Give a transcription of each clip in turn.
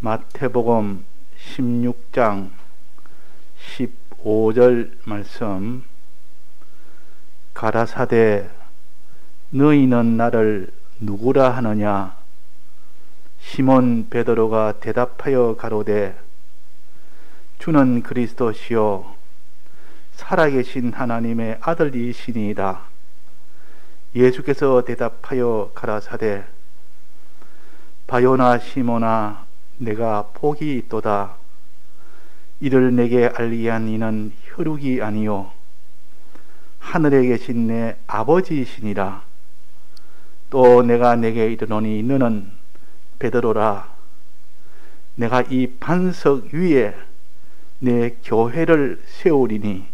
마태복음 16장 15절 말씀. 가라사대 너희는 나를 누구라 하느냐? 시몬 베드로가 대답하여 가로되 주는 그리스도시요 살아계신 하나님의 아들이시니이다. 예수께서 대답하여 가라사대 바요나 시몬아 내가 복이 있도다. 이를 내게 알리한 이는 혈육이 아니요 하늘에 계신 내 아버지이시니라. 또 내가 내게 이르노니 너는 베드로라. 내가 이 반석 위에 내 교회를 세우리니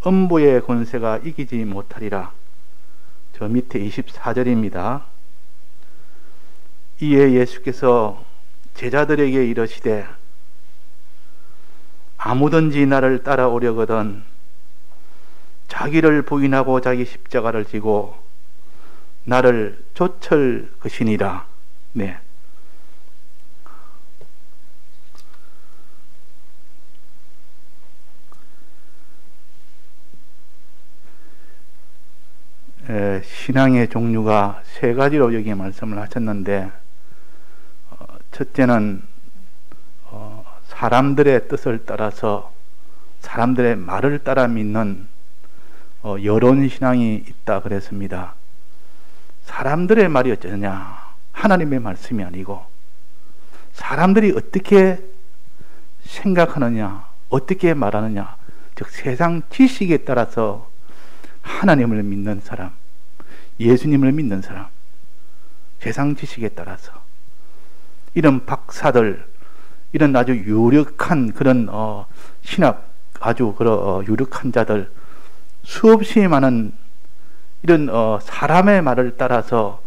음부의 권세가 이기지 못하리라. 저 밑에 24절입니다. 이에 예수께서 제자들에게 이르시되 아무든지 나를 따라오려거든 자기를 부인하고 자기 십자가를 지고 나를 좇을 것이니라. 네. 신앙의 종류가 세 가지로 여기 말씀을 하셨는데, 첫째는 사람들의 뜻을 따라서 사람들의 말을 따라 믿는 여론신앙이 있다 그랬습니다. 사람들의 말이 어쩌냐? 하나님의 말씀이 아니고 사람들이 어떻게 생각하느냐, 어떻게 말하느냐, 즉 세상 지식에 따라서 하나님을 믿는 사람, 예수님을 믿는 사람, 세상 지식에 따라서 이런 박사들, 이런 아주 유력한 그런 신학 아주 유력한 자들, 수없이 많은 이런 사람의 말을 따라서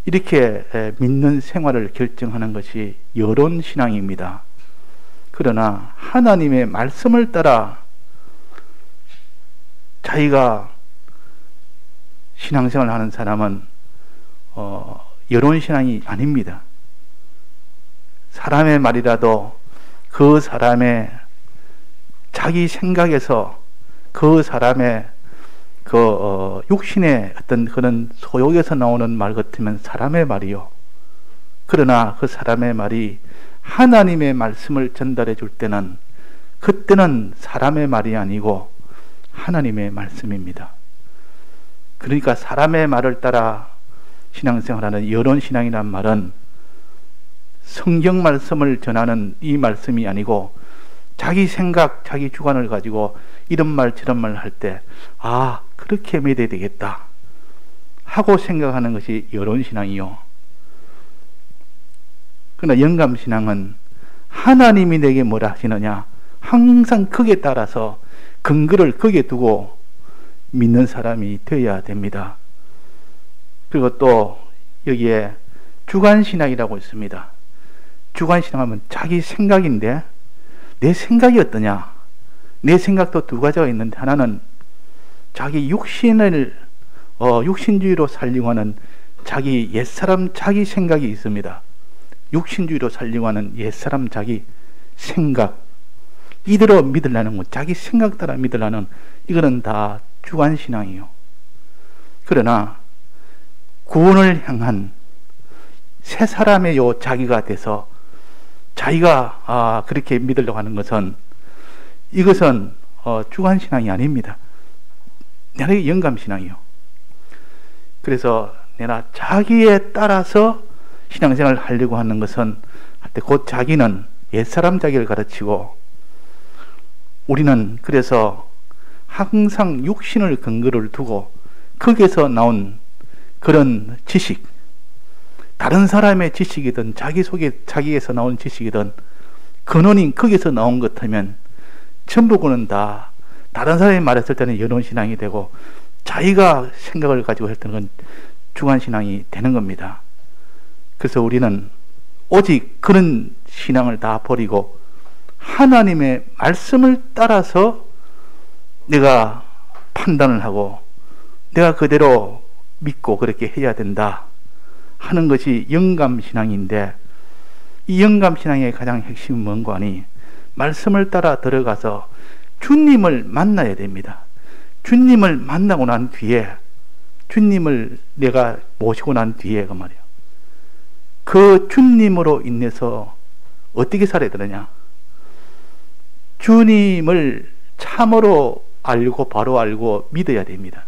이렇게 믿는 생활을 결정하는 것이 여론신앙입니다. 그러나 하나님의 말씀을 따라 자기가 신앙생활을 하는 사람은 여론신앙이 아닙니다. 사람의 말이라도 그 사람의 자기 생각에서 그 사람의 육신의 어떤 그런 소욕에서 나오는 말 같으면 사람의 말이요. 그러나 그 사람의 말이 하나님의 말씀을 전달해 줄 때는 그때는 사람의 말이 아니고 하나님의 말씀입니다. 그러니까 사람의 말을 따라 신앙생활하는 여론신앙이란 말은 성경 말씀을 전하는 이 말씀이 아니고 자기 생각, 자기 주관을 가지고 이런 말 저런 말 할 때 그렇게 믿어야 되겠다 하고 생각하는 것이 여론신앙이요. 그러나 영감신앙은 하나님이 내게 뭐라 하시느냐 항상 거기에 따라서 근거를 거기에 두고 믿는 사람이 되어야 됩니다. 그리고 또 여기에 주관신앙이라고 있습니다. 주관신앙하면 자기 생각인데 내 생각이 어떠냐? 내 생각도 두 가지가 있는데, 하나는 자기 육신주의로 살려고 하는 자기 옛사람 자기 생각이 있습니다. 육신주의로 살려고 하는 옛사람 자기 생각, 이대로 믿으려는 것, 자기 생각 따라 믿으려는, 이거는 다 주관신앙이에요. 그러나 구원을 향한 새 사람의 자기가 돼서 자기가 그렇게 믿으려고 하는 것은, 이것은 주관신앙이 아닙니다. 내가 영감신앙이요. 그래서 내가 자기에 따라서 신앙생활을 하려고 하는 것은, 곧 자기는 옛사람 자기를 가르치고, 우리는 그래서 항상 육신을 근거를 두고 거기에서 나온 그런 지식, 다른 사람의 지식이든 자기 속에 자기에서 나온 지식이든 근원이 거기서 나온 것 하면 전부 그는 다 다른 사람이 말했을 때는 여론신앙이 되고 자기가 생각을 가지고 했던 건 주관신앙이 되는 겁니다. 그래서 우리는 오직 그런 신앙을 다 버리고 하나님의 말씀을 따라서 내가 판단을 하고 내가 그대로 믿고 그렇게 해야 된다 하는 것이 영감신앙인데, 이 영감신앙의 가장 핵심은 뭔가 하니 말씀을 따라 들어가서 주님을 만나야 됩니다. 주님을 만나고 난 뒤에, 주님을 내가 모시고 난 뒤에 그 말이에요. 그 주님으로 인해서 어떻게 살아야 되느냐? 주님을 참으로 알고 바로 알고 믿어야 됩니다.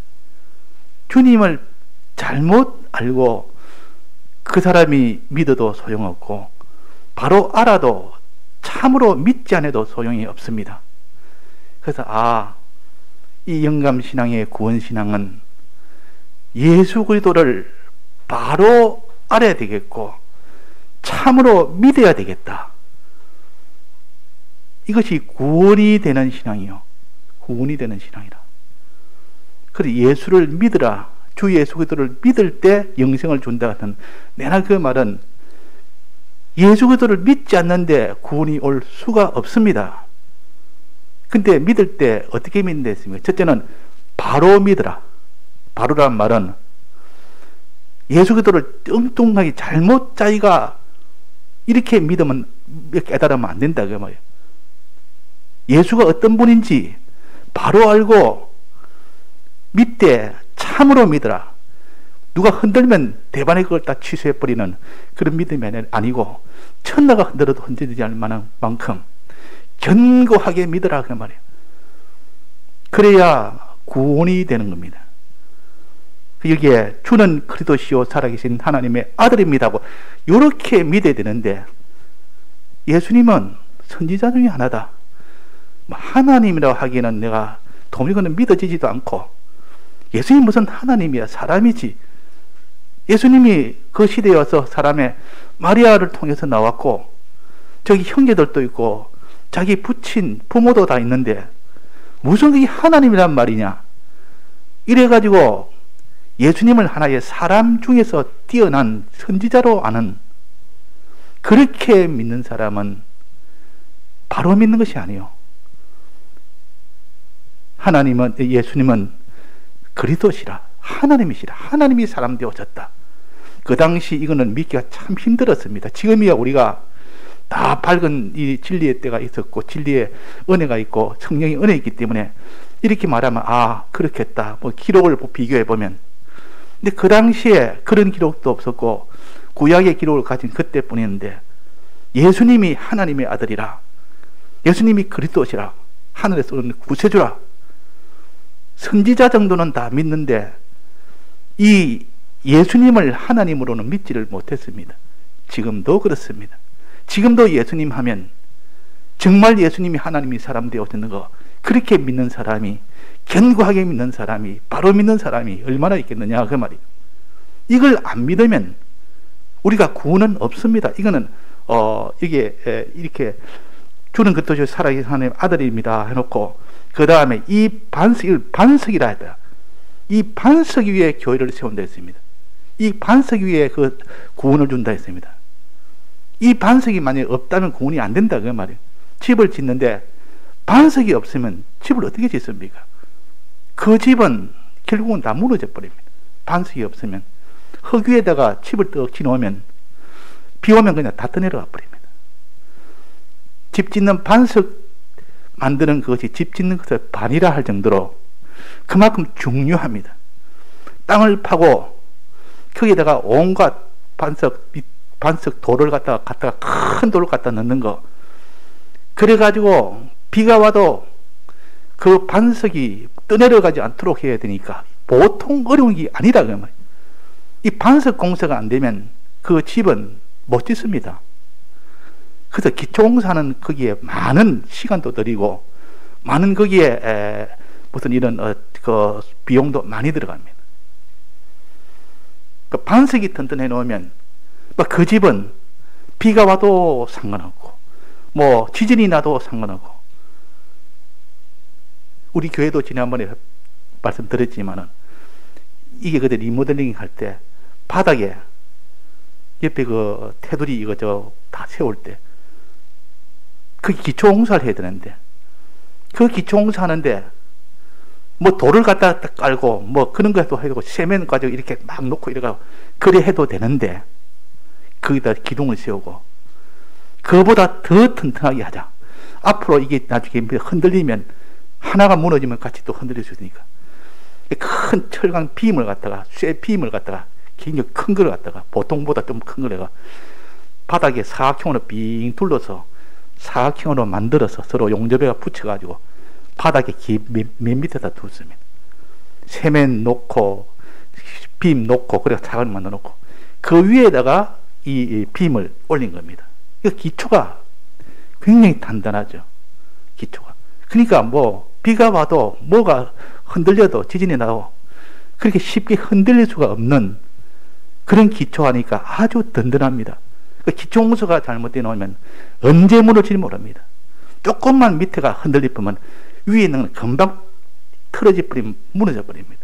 주님을 잘못 알고 그 사람이 믿어도 소용없고 바로 알아도 참으로 믿지 않아도 소용이 없습니다. 그래서 이 영감신앙의 구원신앙은 예수 그리스도를 바로 알아야 되겠고 참으로 믿어야 되겠다. 이것이 구원이 되는 신앙이요. 구원이 되는 신앙이라. 그래서 예수를 믿으라. 주 예수 그리스도를 믿을 때 영생을 준다 같은, 내가 그 말은 예수 그리스도를 믿지 않는데 구원이 올 수가 없습니다. 근데 믿을 때 어떻게 믿는다 했습니까? 첫째는 바로 믿으라. 바로란 말은 예수 그리스도를 뚱뚱하게 잘못 자기가 이렇게 믿으면, 깨달으면 안 된다 그 말이에요. 예수가 어떤 분인지 바로 알고 믿되 참으로 믿으라. 누가 흔들면 대반에 그걸 다 취소해버리는 그런 믿음이 아니고, 천하가 흔들어도 흔들리지 않을 만한 만큼 견고하게 믿으라 그 말이에요. 그래야 구원이 되는 겁니다. 여기에 주는 그리스도시요 살아계신 하나님의 아들입니다 하고 이렇게 믿어야 되는데, 예수님은 선지자 중에 하나다, 하나님이라고 하기에는 내가 도무지 그는 믿어지지도 않고, 예수님 무슨 하나님이야, 사람이지. 예수님이 그 시대에 와서 사람의 마리아를 통해서 나왔고 저기 형제들도 있고 자기 부친 부모도 다 있는데 무슨 그게 하나님이란 말이냐. 이래가지고 예수님을 하나의 사람 중에서 뛰어난 선지자로 아는, 그렇게 믿는 사람은 바로 믿는 것이 아니에요. 예수님은 그리스도시라, 하나님이시라. 하나님이 사람 되어졌다. 그 당시 이거는 믿기가 참 힘들었습니다. 지금이야 우리가 다 밝은 이 진리의 때가 있었고 진리의 은혜가 있고 성령의 은혜 있기 때문에 이렇게 말하면 그렇겠다. 뭐 기록을 비교해 보면. 근데 그 당시에 그런 기록도 없었고 구약의 기록을 가진 그때뿐이었는데, 예수님이 하나님의 아들이라, 예수님이 그리스도시라, 하늘에서 오는 구세주라, 선지자 정도는 다 믿는데 이 예수님을 하나님으로는 믿지를 못했습니다. 지금도 그렇습니다. 지금도 예수님 하면 정말 예수님이 하나님이 사람 되어졌는 거, 그렇게 믿는 사람이, 견고하게 믿는 사람이, 바로 믿는 사람이 얼마나 있겠느냐 그 말이에요. 이걸 안 믿으면 우리가 구원은 없습니다. 이거는 이게 이렇게 주는 그리스도 살아계신 하나님의 아들입니다 해놓고 그 다음에 이 반석이라 했다. 이 반석 위에 교회를 세운다 했습니다. 이 반석 위에 그 구원을 준다 했습니다. 이 반석이 만약에 없다면 구원이 안 된다 그 말이에요. 집을 짓는데 반석이 없으면 집을 어떻게 짓습니까? 그 집은 결국은 다 무너져 버립니다. 반석이 없으면. 흙 위에다가 집을 떡 지놓으면 비 오면 그냥 다 떠내려가 버립니다. 집 짓는 반석 만드는 그것이 집 짓는 것의 반이라 할 정도로 그만큼 중요합니다. 땅을 파고 거기에다가 온갖 반석 돌을 갖다가 큰 돌을 갖다 넣는 거, 그래가지고 비가 와도 그 반석이 떠내려가지 않도록 해야 되니까 보통 어려운 게 아니라 그 말이에요. 이 반석 공사가 안 되면 그 집은 못 짓습니다. 그래서 기초공사는 거기에 많은 시간도 들이고 많은 거기에 무슨 이런 그 비용도 많이 들어갑니다. 그 반석이 튼튼해 놓으면 그 집은 비가 와도 상관없고 뭐 지진이 나도 상관없고, 우리 교회도 지난번에 말씀드렸지만은 이게 그때 리모델링 할 때 바닥에 옆에 그 테두리 이거 다 세울 때 그 기초 공사를 해야 되는데, 그 기초 공사 하는데 뭐 돌을 갖다 깔고 뭐 그런 거 해도 해도 세면 가지고 이렇게 막 놓고 이래가 그래 해도 되는데 거기다 기둥을 세우고 그보다 더 튼튼하게 하자. 앞으로 이게 나중에 흔들리면 하나가 무너지면 같이 또 흔들릴 수 있으니까. 큰 철강 빔을 갖다가, 쇠 빔을 갖다가, 굉장히 큰 걸 갖다가, 보통보다 좀 큰 걸 해가 바닥에 사각형으로 빙 둘러서 사각형으로 만들어서 서로 용접에가 붙여가지고 바닥에 맨 밑에다 뒀습니다. 세면 놓고, 빔 놓고, 그래서 작은 만들어 놓고, 그 위에다가 이 빔을 올린 겁니다. 이 기초가 굉장히 단단하죠. 기초가. 그러니까 뭐, 비가 와도 뭐가 흔들려도 지진이 나도 그렇게 쉽게 흔들릴 수가 없는 그런 기초하니까 아주 든든합니다. 그 기초 공수가 잘못되어 놓으면 언제 무너질지 모릅니다. 조금만 밑에가 흔들릴 뿐만 위에 있는 건 금방 틀어져 버리면 무너져 버립니다.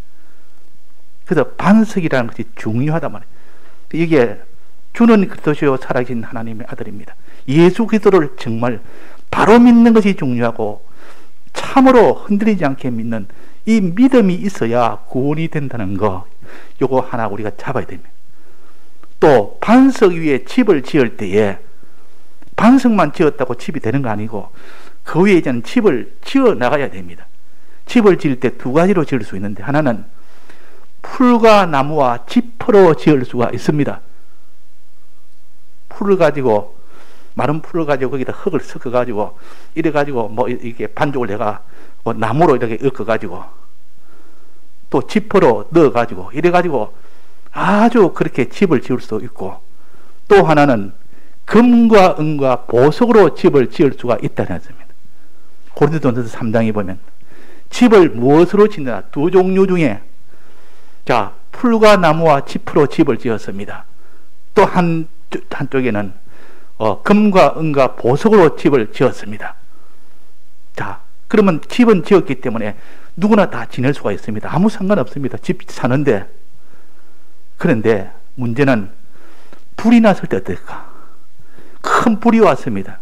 그래서 반석이라는 것이 중요하단 말이에요. 이게 주는 그리스도시요 살아계신 하나님의 아들입니다. 예수 그리스도를 정말 바로 믿는 것이 중요하고 참으로 흔들리지 않게 믿는 이 믿음이 있어야 구원이 된다는 거, 요거 하나 우리가 잡아야 됩니다. 또 반석 위에 집을 지을 때에 반석만 지었다고 집이 되는 거 아니고 그 위에 이제는 집을 지어 나가야 됩니다. 집을 지을 때 두 가지로 지을 수 있는데, 하나는 풀과 나무와 지퍼로 지을 수가 있습니다. 풀을 가지고, 마른 풀을 가지고 거기다 흙을 섞어 가지고 이래 가지고 뭐 이렇게 반죽을 내가 뭐 나무로 이렇게 엮어 가지고 또 지퍼로 넣어 가지고 이래 가지고 아주 그렇게 집을 지을 수도 있고, 또 하나는 금과 은과 보석으로 집을 지을 수가 있다는 것입니다. 고린도전서 3장에 보면 집을 무엇으로 짓느냐, 두 종류 중에 자 풀과 나무와 지퍼로 집을 지었습니다. 또 한쪽에는 금과 은과 보석으로 집을 지었습니다. 자, 그러면 집은 지었기 때문에 누구나 다 지낼 수가 있습니다. 아무 상관없습니다. 집 사는데. 그런데 문제는 불이 났을 때 어떨까? 큰 불이 왔습니다.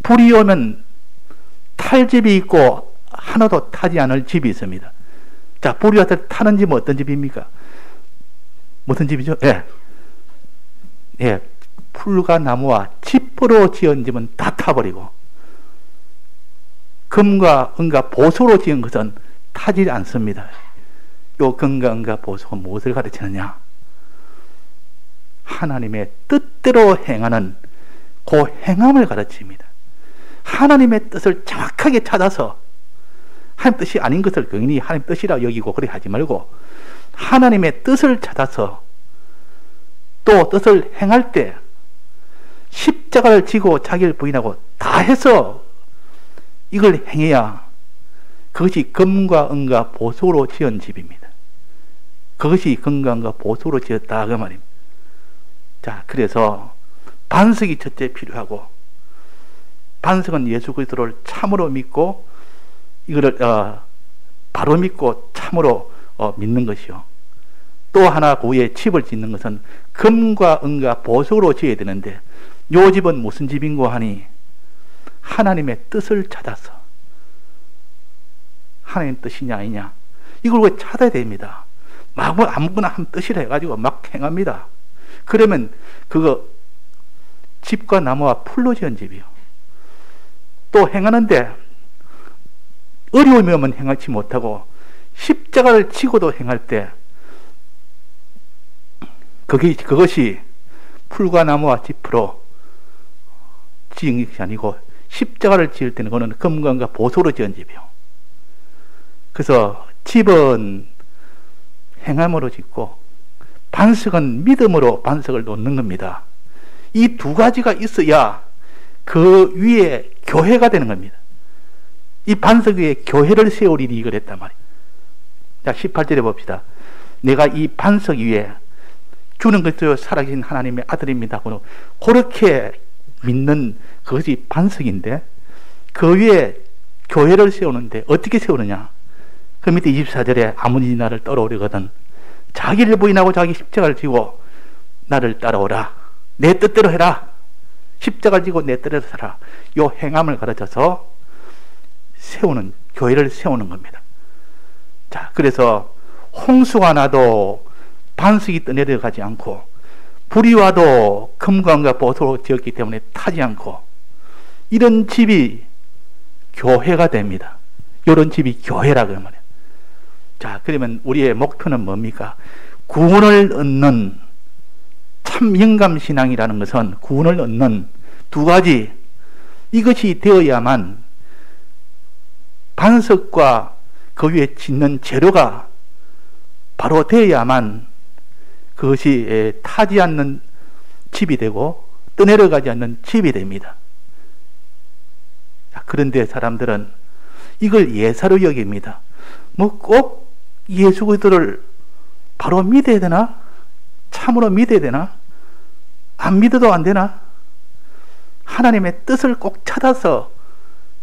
불이 오면 탈 집이 있고 하나도 타지 않을 집이 있습니다. 자, 불이 왔을 때 타는 집은 어떤 집입니까? 무슨 집이죠? 예. 예. 풀과 나무와 지퍼로 지은 집은 다 타버리고 금과 은과 보석으로 지은 것은 타지 않습니다. 요 금과 은과 보석은 무엇을 가르치느냐? 하나님의 뜻대로 행하는 그 행함을 가르칩니다. 하나님의 뜻을 정확하게 찾아서 하나님 뜻이 아닌 것을 괜히 하나님 뜻이라 여기고 그래 하지 말고 하나님의 뜻을 찾아서 또 뜻을 행할 때 십자가를 지고 자기를 부인하고 다 해서 이걸 행해야 그것이 금과 은과 보석으로 지은 집입니다. 그것이 금과 은과 보석으로 지었다 그 말입니다. 자, 그래서 반석이 첫째 필요하고, 반석은 예수 그리스도를 참으로 믿고 이거를 바로 믿고 참으로 믿는 것이요. 또 하나 그 위에 집을 짓는 것은 금과 은과 보석으로 지어야 되는데, 요 집은 무슨 집인고 하니 하나님의 뜻을 찾아서 하나님 뜻이냐 아니냐 이걸 왜 찾아야 됩니다. 막 아무거나 한 뜻이라 해가지고 막 행합니다. 그러면 그거 집과 나무와 풀로 지은 집이요. 또 행하는데 어려움이 오면 행하지 못하고 십자가를 지고도 행할 때 그것이 풀과 나무와 지프로 지은 것이 아니고 십자가를 지을 때는 그거는 금과 은과 보석으로 지은 집이요. 그래서 집은 행함으로 짓고 반석은 믿음으로 반석을 놓는 겁니다. 이 두 가지가 있어야 그 위에 교회가 되는 겁니다. 이 반석 위에 교회를 세우리니 이걸 했단 말이에요. 자, 18절에 봅시다. 내가 이 반석 위에 주는 그리스도 살아계신 하나님의 아들입니다. 그렇게 믿는 그것이 반석인데 그 위에 교회를 세우는데 어떻게 세우느냐? 그 밑에 24절에 아무니 나를 따라오려거든 자기를 부인하고 자기 십자가를 지고 나를 따라오라. 내 뜻대로 해라. 십자가를 지고 내 뜻대로 살아. 요 행함을 가르쳐서 세우는, 교회를 세우는 겁니다. 자, 그래서 홍수가 나도 반석이 떠내려가지 않고 불이 와도 금광과 보석으로 지었기 때문에 타지 않고, 이런 집이 교회가 됩니다. 이런 집이 교회라고 말이에요. 자, 그러면 우리의 목표는 뭡니까? 구원을 얻는, 참 영감신앙이라는 것은 구원을 얻는 두 가지, 이것이 되어야만 반석과 그 위에 짓는 재료가 바로 되어야만 그것이 타지 않는 집이 되고 떠내려가지 않는 집이 됩니다. 그런데 사람들은 이걸 예사로 여깁니다. 뭐 꼭 예수 그리스도를 바로 믿어야 되나? 참으로 믿어야 되나? 안 믿어도 안 되나? 하나님의 뜻을 꼭 찾아서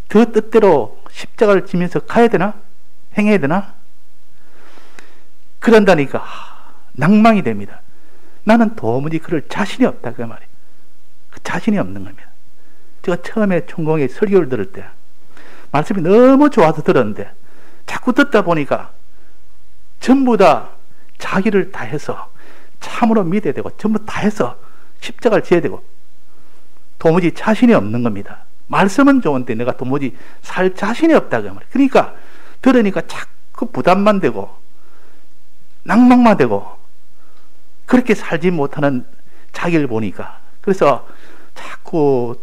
그 뜻대로 십자가를 지면서 가야 되나? 행해야 되나? 그런다니까 낭망이 됩니다. 나는 도무지 그럴 자신이 없다, 그 말이에요. 그 자신이 없는 겁니다. 제가 처음에 천공의 설교를 들을 때 말씀이 너무 좋아서 들었는데 자꾸 듣다 보니까 전부 다 자기를 다해서 참으로 믿어야 되고 전부 다해서 십자가를 지어야 되고 도무지 자신이 없는 겁니다. 말씀은 좋은데 내가 도무지 살 자신이 없다, 그 말이에요. 그러니까 들으니까 자꾸 부담만 되고 낭망만 되고 그렇게 살지 못하는 자기를 보니까, 그래서 자꾸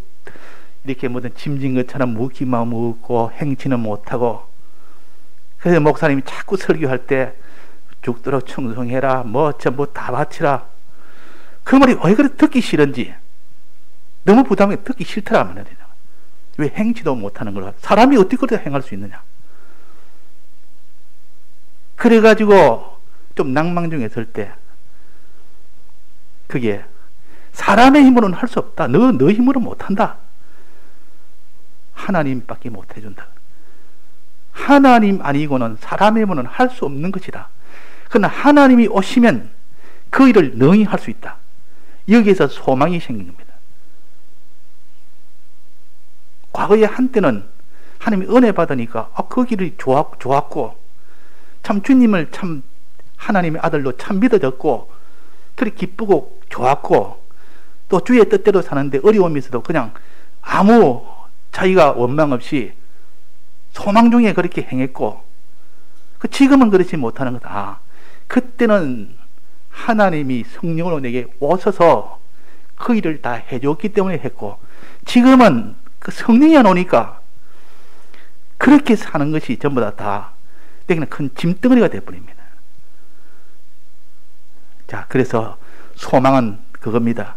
이렇게 뭐든 짐진 것처럼 묻기만 묻고 행치는 못하고, 그래서 목사님이 자꾸 설교할 때 죽도록 충성해라, 뭐 전부 다 바치라, 그 말이 왜 그렇게 듣기 싫은지, 너무 부담이 듣기 싫더라 말이야. 왜 행치도 못하는 걸 사람이 어떻게 그렇게 행할 수 있느냐. 그래가지고 좀 낭망 중에 설 때 그게 사람의 힘으로는 할 수 없다. 너 힘으로 못한다. 하나님밖에 못해준다. 하나님 아니고는 사람의 힘으로는 할 수 없는 것이다. 그러나 하나님이 오시면 그 일을 능히 할 수 있다. 여기에서 소망이 생긴 겁니다. 과거에 한때는 하나님이 은혜 받으니까 그 길이 좋았고 참 주님을 참 하나님의 아들로 참 믿어졌고 그렇게 기쁘고 좋았고 또 주의 뜻대로 사는데 어려움이 있어도 그냥 아무 자기가 원망 없이 소망 중에 그렇게 행했고, 지금은 그렇지 못하는 거다. 그때는 하나님이 성령으로 내게 오셔서 그 일을 다 해줬기 때문에 했고, 지금은 그 성령이 안 오니까 그렇게 사는 것이 전부 다 내게는 큰 짐덩어리가 되어버립니다. 자, 그래서 소망은 그겁니다.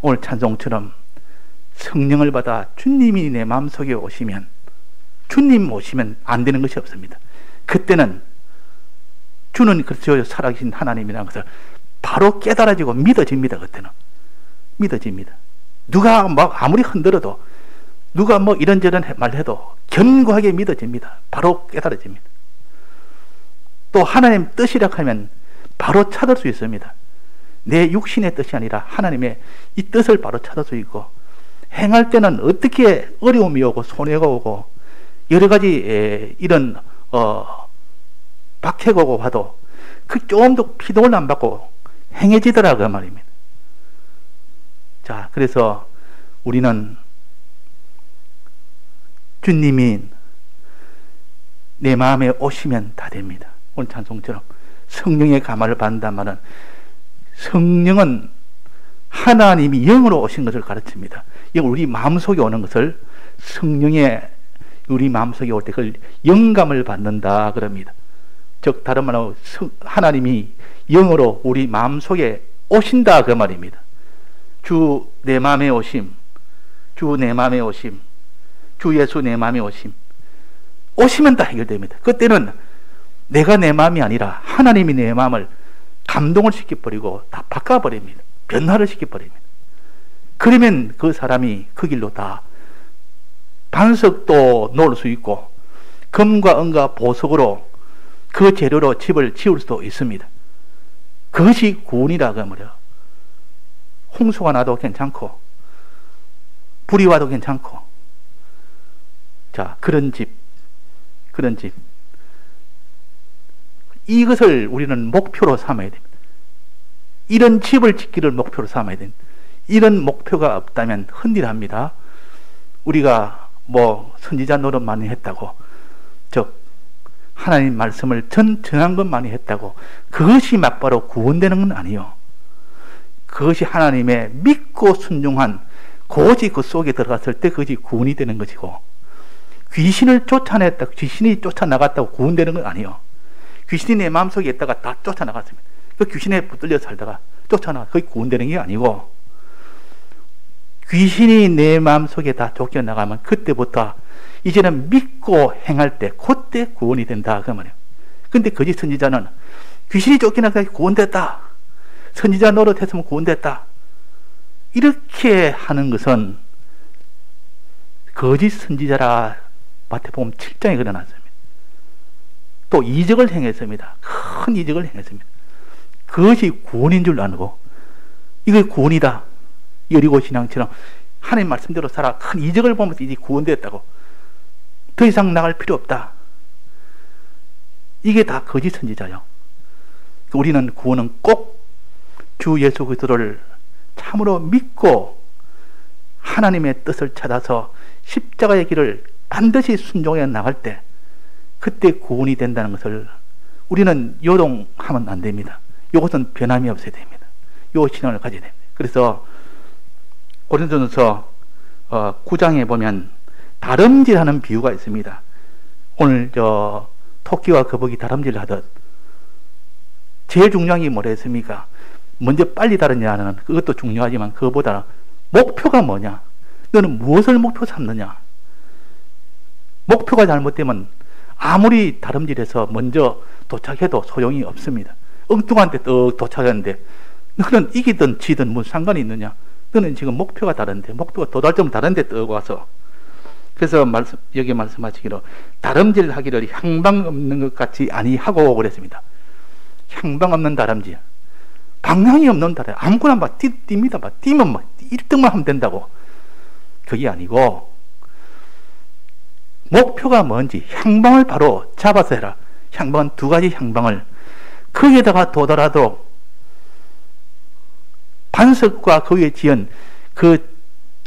오늘 찬송처럼 성령을 받아 주님이 내 마음속에 오시면, 주님 오시면 안 되는 것이 없습니다. 그때는 주는 그리스도 살아계신 하나님이라는 것을 바로 깨달아지고 믿어집니다. 그때는 믿어집니다. 누가 막 아무리 흔들어도, 누가 뭐 이런저런 말해도 견고하게 믿어집니다. 바로 깨달아집니다. 또 하나님 뜻이라 하면 바로 찾을 수 있습니다. 내 육신의 뜻이 아니라 하나님의 이 뜻을 바로 찾을 수 있고, 행할 때는 어떻게 어려움이 오고 손해가 오고 여러 가지 이런 박해가 오고 봐도 그 조금 더 피동을 안 받고 행해지더라고 말입니다. 자, 그래서 우리는 주님이 내 마음에 오시면 다 됩니다. 오늘 찬송처럼 성령의 감화를 받는단 말은, 성령은 하나님이 영으로 오신 것을 가르칩니다. 우리 마음속에 오는 것을 성령의 우리 마음속에 올 때 그걸 영감을 받는다 그럽니다. 즉 다른 말로 하나님이 영으로 우리 마음속에 오신다 그 말입니다. 주 내 마음에 오심, 주 내 마음에 오심, 주 예수 내 마음에 오심, 오시면 다 해결됩니다. 그때는 내가 내 마음이 아니라 하나님이 내 마음을 감동을 시켜버리고 다 바꿔버립니다. 변화를 시켜버립니다. 그러면 그 사람이 그 길로 다 반석도 놓을 수 있고 금과 은과 보석으로 그 재료로 집을 지을 수도 있습니다. 그것이 구원이라 그러므로 홍수가 나도 괜찮고 불이 와도 괜찮고, 자, 그런 집 이것을 우리는 목표로 삼아야 됩니다. 이런 집을 짓기를 목표로 삼아야 됩니다. 이런 목표가 없다면 흔들합니다. 우리가 뭐 선지자 노릇 많이 했다고, 즉 하나님 말씀을 전한 것 많이 했다고 그것이 막바로 구원되는 건 아니요. 그것이 하나님의 믿고 순종한 고지 그 속에 들어갔을 때 그것이 구원이 되는 것이고, 귀신을 쫓아냈다, 귀신이 쫓아나갔다고 구원되는 건 아니요. 귀신이 내 마음속에 있다가 다 쫓아나갔습니다. 그 귀신에 붙들려 살다가 쫓아나가, 그게 구원되는 게 아니고, 귀신이 내 마음속에 다 쫓겨나가면 그때부터 이제는 믿고 행할 때 그때 구원이 된다 그 말이에요. 근데 거짓 선지자는 귀신이 쫓겨나서 구원됐다, 선지자 노릇했으면 구원됐다, 이렇게 하는 것은 거짓 선지자라 마태복음 7장에 그려놨습니다. 또 이적을 행했습니다. 큰 이적을 행했습니다. 그것이 구원인 줄 아고, 이거 구원이다, 여리고 신앙처럼 하나님 말씀대로 살아, 큰 이적을 보면서 이제 구원됐다고, 더 이상 나갈 필요 없다, 이게 다 거짓 선지자요. 우리는 구원은 꼭 주 예수 그리스도를 참으로 믿고 하나님의 뜻을 찾아서 십자가의 길을 반드시 순종해 나갈 때 그때 구원이 된다는 것을 우리는 요동하면 안 됩니다. 이것은 변함이 없어야 됩니다. 요 신앙을 가져야 됩니다. 그래서 고린도전서 9장에 보면 다름질하는 비유가 있습니다. 오늘 토끼와 거북이 다름질 하듯 제일 중요한 게 뭐라 했습니까? 먼저 빨리 다르냐는 그것도 중요하지만 그것보다 목표가 뭐냐, 너는 무엇을 목표 삼느냐. 목표가 잘못되면 아무리 다름질해서 먼저 도착해도 소용이 없습니다. 엉뚱한 데 도착했는데 너는 이기든 지든 무슨 상관이 있느냐. 너는 지금 목표가 다른데, 목표가 도달점 다른 데 떠고 와서. 그래서 여기 말씀하시기로 다름질 하기를 향방 없는 것 같이 아니하고 그랬습니다. 향방 없는 다름질, 방향이 없는 다름질, 아무거나 막 뜁니다. 막 뛰면 막 1등만 하면 된다고. 그게 아니고 목표가 뭔지 향방을 바로 잡아서 해라. 향방은 두 가지 향방을, 거기에다가 도달하도록 반석과 그 위에 지은 그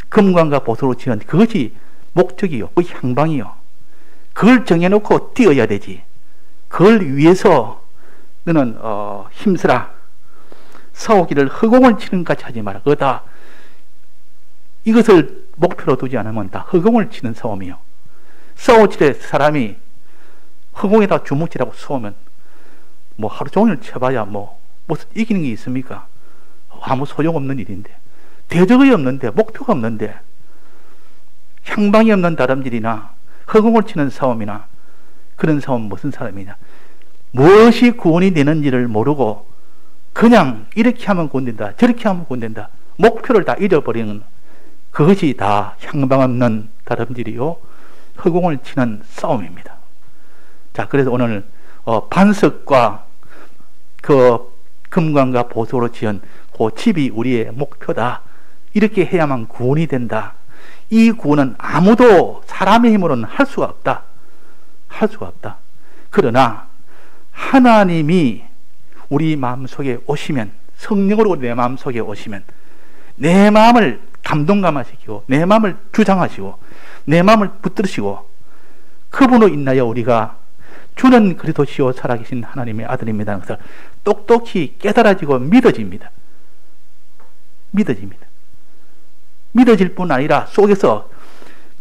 금관과 보석으로 지은 그것이 목적이요, 그 향방이요. 그걸 정해놓고 뛰어야 되지. 그걸 위해서 너는 힘쓰라, 싸우기를 허공을 치는 같이 하지 마라. 그거 다 이것을 목표로 두지 않으면 다 허공을 치는 싸움이요. 싸우치래 사람이 허공에다 주먹질하고 쏘면 뭐 하루 종일 쳐봐야 뭐 무슨 이기는 게 있습니까? 아무 소용없는 일인데, 대적이 없는데, 목표가 없는데, 향방이 없는 다름질이나 허공을 치는 싸움이나 그런 싸움은 무슨 사람이냐. 무엇이 구원이 되는지를 모르고 그냥 이렇게 하면 구원된다, 저렇게 하면 구원된다, 목표를 다 잃어버리는 그것이 다 향방 없는 다름질이요, 허공을 치는 싸움입니다. 자, 그래서 오늘 반석과 그 금관과 보석으로 지은 그 집이 우리의 목표다, 이렇게 해야만 구원이 된다. 이 구원은 아무도 사람의 힘으로는 할 수가 없다. 할 수가 없다. 그러나 하나님이 우리 마음속에 오시면, 성령으로 내 마음속에 오시면 내 마음을 감동감화시키고 내 마음을 주장하시고 내 마음을 붙들으시고, 그분으로 인하여 우리가 주는 그리스도시요 살아계신 하나님의 아들입니다는 것을 똑똑히 깨달아지고 믿어집니다. 믿어집니다. 믿어질 뿐 아니라 속에서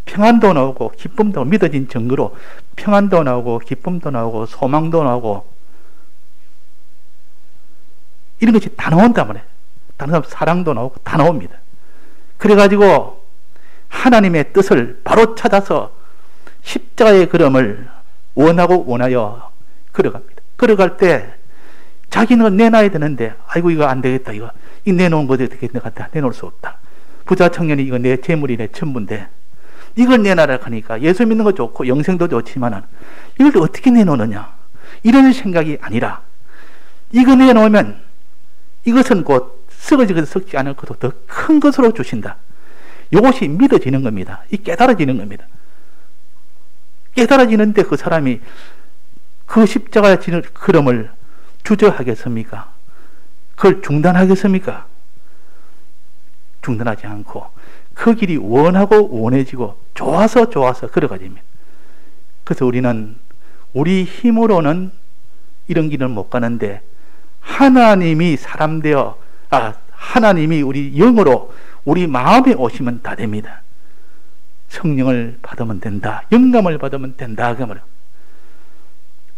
평안도 나오고 기쁨도, 믿어진 증거로 평안도 나오고 기쁨도 나오고 소망도 나오고 이런 것이 다 나온단 말이에요. 다른 사람 사랑도 나오고 다 나옵니다. 그래가지고 하나님의 뜻을 바로 찾아서 십자가의 걸음을 원하여 걸어갑니다. 걸어갈 때 자기는 내놔야 되는데, 아이고 이거 안 되겠다, 이거 내놓은 것이 어떻게 내가 내놓을 수 없다. 부자 청년이 이거 내 재물이 내 전부인데 이걸 내놔라 하니까 예수 믿는 거 좋고 영생도 좋지만 이걸 어떻게 내놓느냐, 이런 생각이 아니라 이거 내놓으면 이것은 곧 썩어지거나 썩지 않을 것도 더 큰 것으로 주신다. 이것이 믿어지는 겁니다. 이 깨달아지는 겁니다. 깨달아지는데 그 사람이 그 십자가의 지는 걸음을 주저하겠습니까? 그걸 중단하겠습니까? 중단하지 않고 그 길이 원하고 원해지고 좋아서 걸어가야 됩니다. 그래서 우리는 우리 힘으로는 이런 길을 못 가는데 하나님이 사람 되어 하나님이 우리 영으로 우리 마음에 오시면 다 됩니다. 성령을 받으면 된다. 영감을 받으면 된다. 그 말이에요.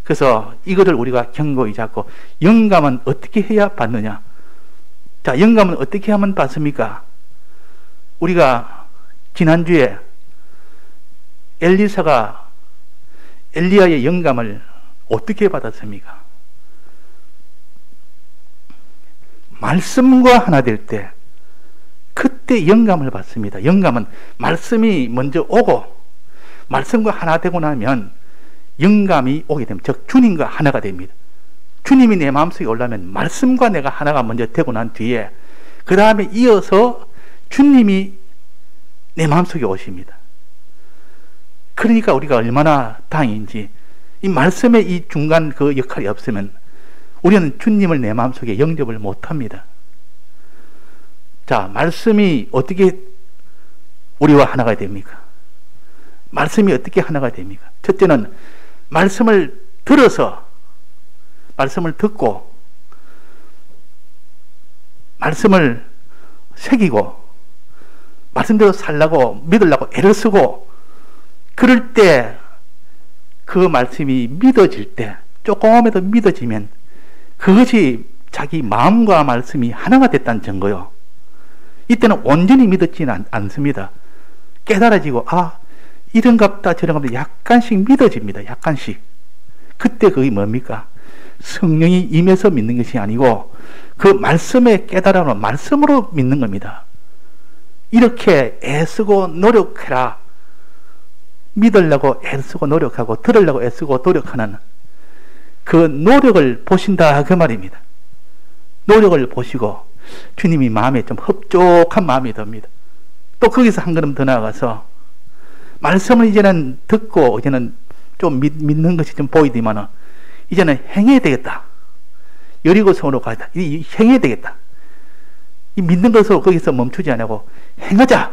그래서 이것을 우리가 견고히 잡고 영감은 어떻게 해야 받느냐? 자, 영감은 어떻게 하면 받습니까? 우리가 지난주에 엘리사가 엘리야의 영감을 어떻게 받았습니까? 말씀과 하나 될 때 그때 영감을 받습니다. 영감은 말씀이 먼저 오고 말씀과 하나 되고 나면 영감이 오게 됩니다. 즉 주님과 하나가 됩니다. 주님이 내 마음속에 올라면 말씀과 내가 하나가 먼저 되고 난 뒤에 그 다음에 이어서 주님이 내 마음속에 오십니다. 그러니까 우리가 얼마나 다행인지 이 말씀의 이 중간 그 역할이 없으면 우리는 주님을 내 마음속에 영접을 못합니다. 자, 말씀이 어떻게 우리와 하나가 됩니까? 말씀이 어떻게 하나가 됩니까? 첫째는 말씀을 들어서 말씀을 듣고 말씀을 새기고 말씀대로 살라고 믿으려고 애를 쓰고 그럴 때 그 말씀이 믿어질 때 조금이라도 믿어지면 그것이 자기 마음과 말씀이 하나가 됐다는 증거요. 이때는 온전히 믿었지는 않습니다. 깨달아지고 이런갑다 저런갑다 약간씩 믿어집니다. 약간씩. 그때 그게 뭡니까? 성령이 임해서 믿는 것이 아니고 그 말씀에 깨달아는 말씀으로 믿는 겁니다. 이렇게 애쓰고 노력해라. 믿으려고 애쓰고 노력하고 들으려고 애쓰고 노력하는 그 노력을 보신다 그 말입니다. 노력을 보시고 주님이 마음에 좀 흡족한 마음이 듭니다. 또 거기서 한 걸음 더 나아가서 말씀을 이제는 듣고 이제는 좀 믿는 것이 좀 보이지만 이제는 행해야 되겠다. 여리고성으로 가야 행해야 되겠다. 이 믿는 것으로 거기서 멈추지 않고 행하자.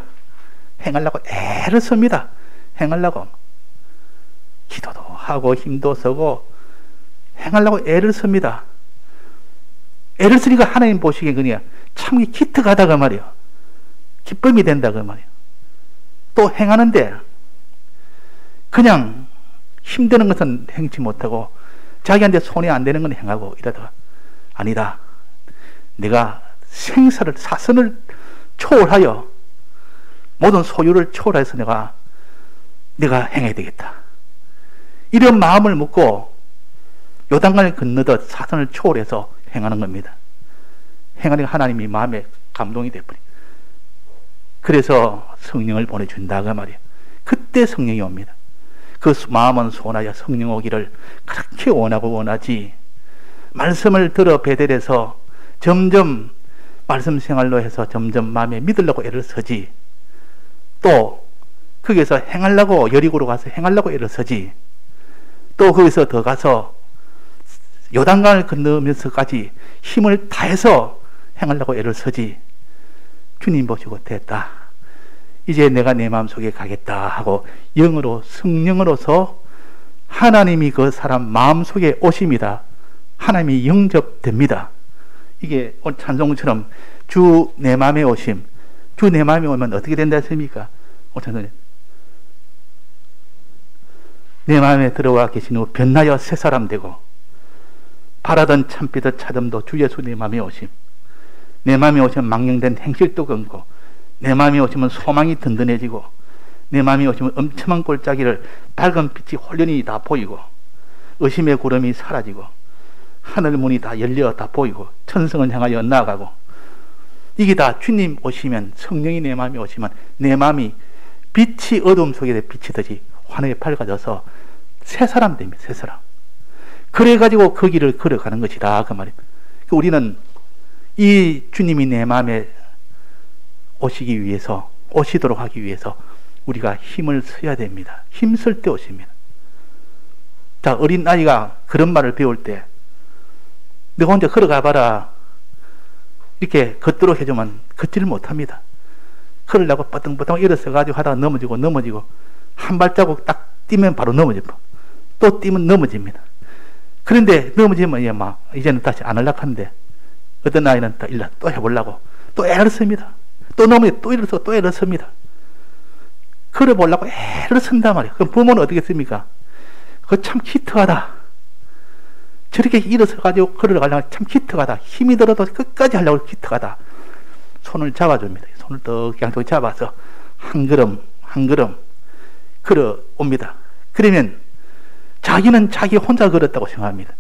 행하려고 애를 씁니다. 행하려고 기도도 하고 힘도 쓰고 행하려고 애를 씁니다. 애를 쓰니까 하나님 보시기에 그냥 참 기특하다 그 말이에요. 기쁨이 된다 그 말이에요. 또 행하는데 그냥 힘드는 것은 행치 못하고 자기한테 손이 안 되는 건 행하고 이러다가 아니다. 내가 생사를 사선을 초월하여 모든 소유를 초월해서 내가 행해야 되겠다. 이런 마음을 먹고 요단강을 건너듯 사선을 초월해서 행하는 겁니다. 행하니까 하나님이 마음에 감동이 되어버려. 그래서 성령을 보내준다 그 말이에요. 그때 성령이 옵니다. 그 마음은 소원하여 성령 오기를 그렇게 원하고 원하지 말씀을 들어 배달해서 점점 말씀 생활로 해서 점점 마음에 믿으려고 애를 쓰지 또 거기서 행하려고 여리고로 가서 행하려고 애를 쓰지 또 거기서 더 가서 요단강을 건너면서까지 힘을 다해서 행하려고 애를 쓰지 주님 보시고 됐다. 이제 내가 내 마음속에 가겠다 하고 영으로 성령으로서 하나님이 그 사람 마음속에 오십니다. 하나님이 영접됩니다. 이게 오늘 찬송처럼 주 내 마음에 오심 주 내 마음에 오면 어떻게 된다 했습니까? 오늘 내 마음에 들어와 계신 후 변하여 새 사람 되고 바라던 참비듯 차듬도 주 예수 내 마음에 오심 내 마음에 오시면 망령된 행실도 끊고 내 마음에 오시면 소망이 든든해지고 내 마음에 오시면 엄청난 골짜기를 밝은 빛이 홀연히 다 보이고 의심의 구름이 사라지고 하늘 문이 다 열려 다 보이고 천성을 향하여 나아가고 이게 다 주님 오시면 성령이 내 마음에 오시면 내 마음이 빛이 어둠 속에 비치듯이 환하게 밝아져서 새 사람 됩니다. 새 사람. 그래가지고 그 길을 걸어가는 것이다 그 말입니다. 우리는 이 주님이 내 마음에 오시기 위해서 오시도록 하기 위해서 우리가 힘을 써야 됩니다. 힘쓸 때 오십니다. 자, 어린 아이가 그런 말을 배울 때 너가 혼자 걸어가 봐라. 이렇게 걷도록 해주면 걷지를 못합니다. 그러려고 뻗덩뻗덩 일어서가지고 하다가 넘어지고 한 발자국 딱 뛰면 바로 넘어지고 또 뛰면 넘어집니다. 그런데 넘어지면 이제는 다시 안 하려고 어떤 아이는 또 해보려고 또 애를 씁니다. 또 넘어지고 또 일어서고 또 애를 씁니다. 걸어보려고 애를 쓴단 말이에요. 그럼 부모는 어떻게 씁니까? 그거 참 기특하다. 저렇게 일어서가지고 걸어가려고 참 기특하다. 힘이 들어도 끝까지 하려고 기특하다. 손을 잡아줍니다. 손을 떡 양쪽에 잡아서 한 걸음 한 걸음 걸어옵니다. 그러면 자기는 자기 혼자 걸었다고 생각합니다.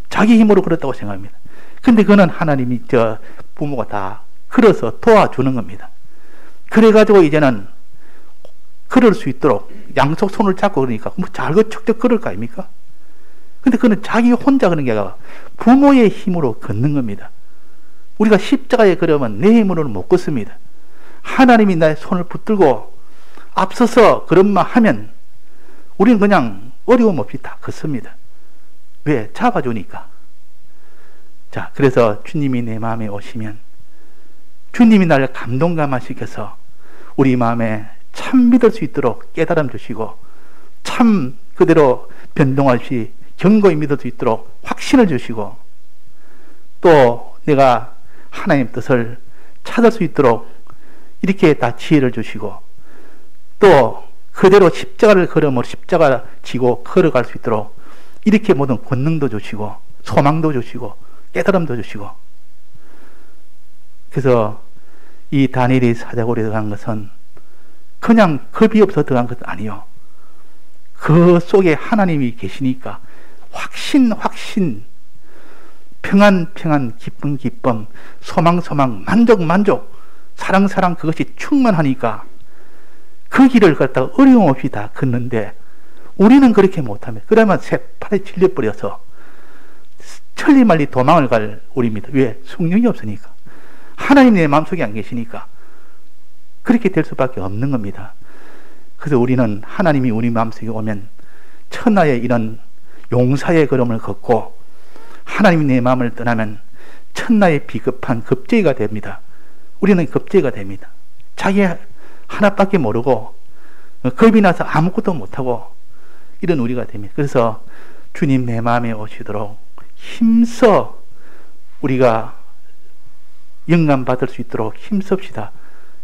자기 힘으로 걸었다고 생각합니다. 근데 그거는 하나님이 부모가 다 걸어서 도와주는 겁니다. 그래가지고 이제는 걸을 수 있도록 양쪽 손을 잡고 그러니까 잘 척척 걸을 거 아닙니까? 근데 그는 자기 혼자 그런 게 아니라 부모의 힘으로 걷는 겁니다. 우리가 십자가에 걸으면 내 힘으로는 못 걷습니다. 하나님이 나의 손을 붙들고 앞서서 그런만 하면 우리는 그냥 어려움 없이 다 걷습니다. 왜? 잡아주니까. 자, 그래서 주님이 내 마음에 오시면 주님이 나를 감동감화시켜서 우리 마음에 참 믿을 수 있도록 깨달음 주시고 참 그대로 변동할 수 견고히 믿을 수 있도록 확신을 주시고 또 내가 하나님 뜻을 찾을 수 있도록 이렇게 다 지혜를 주시고 또 그대로 십자가를 걸음으로 십자가 지고 걸어갈 수 있도록 이렇게 모든 권능도 주시고 소망도 주시고 깨달음도 주시고 그래서 이 다니엘이 사자굴에 들어간 것은 그냥 겁이 없어 들어간 것도 아니요. 그 속에 하나님이 계시니까 확신 평안 기쁨 소망 만족 사랑 그것이 충만하니까 그 길을 걷다가 어려움 없이 다 걷는데 우리는 그렇게 못하면 그러면 새팔에 질려버려서 천리말리 도망을 갈 우리입니다. 왜? 성령이 없으니까 하나님 내 마음속에 안 계시니까 그렇게 될 수밖에 없는 겁니다. 그래서 우리는 하나님이 우리 마음속에 오면 천하의 이런 용사의 걸음을 걷고 하나님이 내 마음을 떠나면 천하의 비겁한 겁쟁이가 됩니다. 우리는 겁쟁이가 됩니다. 자기 하나밖에 모르고 겁이 나서 아무것도 못하고 이런 우리가 됩니다. 그래서 주님 내 마음에 오시도록 힘써 우리가 영감 받을 수 있도록 힘씁시다.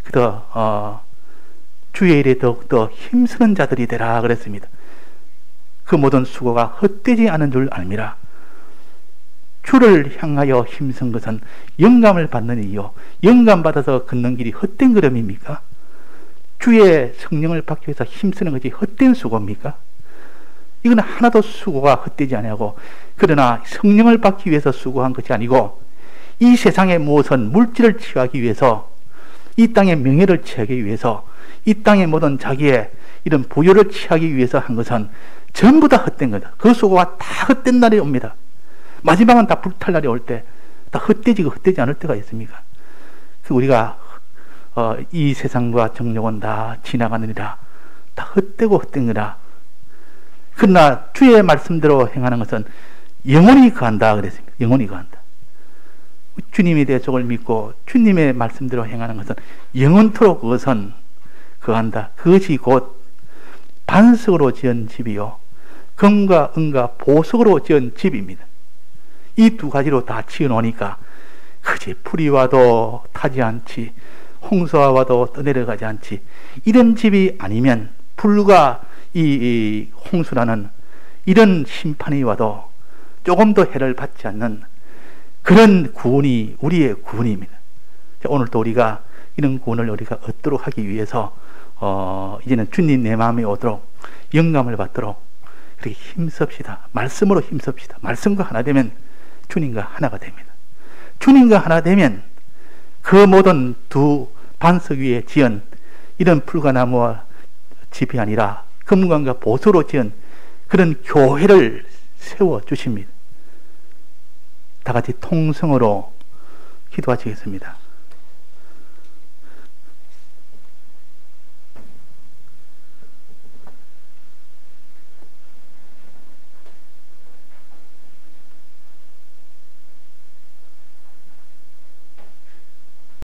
그래서 주의 일에 더욱더 힘쓰는 자들이 되라 그랬습니다. 그 모든 수고가 헛되지 않은 줄 알미라. 주를 향하여 힘쓴 것은 영감을 받는 이요 영감 받아서 걷는 길이 헛된 걸음입니까? 주의 성령을 받기 위해서 힘쓰는 것이 헛된 수고입니까? 이건 하나도 수고가 헛되지 아니하고 그러나 성령을 받기 위해서 수고한 것이 아니고 이 세상의 무엇은 물질을 취하기 위해서 이 땅의 명예를 취하기 위해서 이 땅의 모든 자기의 이런 부여를 취하기 위해서 한 것은 전부 다 헛된 거다. 그 수고가 다 헛된 날이 옵니다. 마지막은 다 불탈 날이 올 때 다 헛되지고 헛되지 않을 때가 있습니까? 그 우리가 이 세상과 정욕은 다 지나가느니라 다 헛되고 헛된 거라. 그러나 주의 말씀대로 행하는 것은 영원히 거한다 그랬습니다. 영원히 거한다. 주님의 대속을 믿고 주님의 말씀대로 행하는 것은 영원토록 그것은 거한다. 그것이 곧 반석으로 지은 집이요 금과 은과 보석으로 지은 집입니다. 이 두 가지로 다 지어놓으니까 그 집 풀이 와도 타지 않지 홍수가 와도 떠내려가지 않지. 이런 집이 아니면 불과 이 홍수라는 이런 심판이 와도 조금도 해를 받지 않는 그런 구원이 우리의 구원입니다. 오늘도 우리가 이런 구원을 우리가 얻도록 하기 위해서 이제는 주님 내 마음에 오도록 영감을 받도록 그렇게 힘씁시다. 말씀으로 힘씁시다. 말씀과 하나 되면 주님과 하나가 됩니다. 주님과 하나 되면 그 모든 두 반석 위에 지은 이런 풀과 나무와 집이 아니라 금관과 보석으로 지은 그런 교회를 세워 주십니다. 다 같이 통성으로 기도하시겠습니다.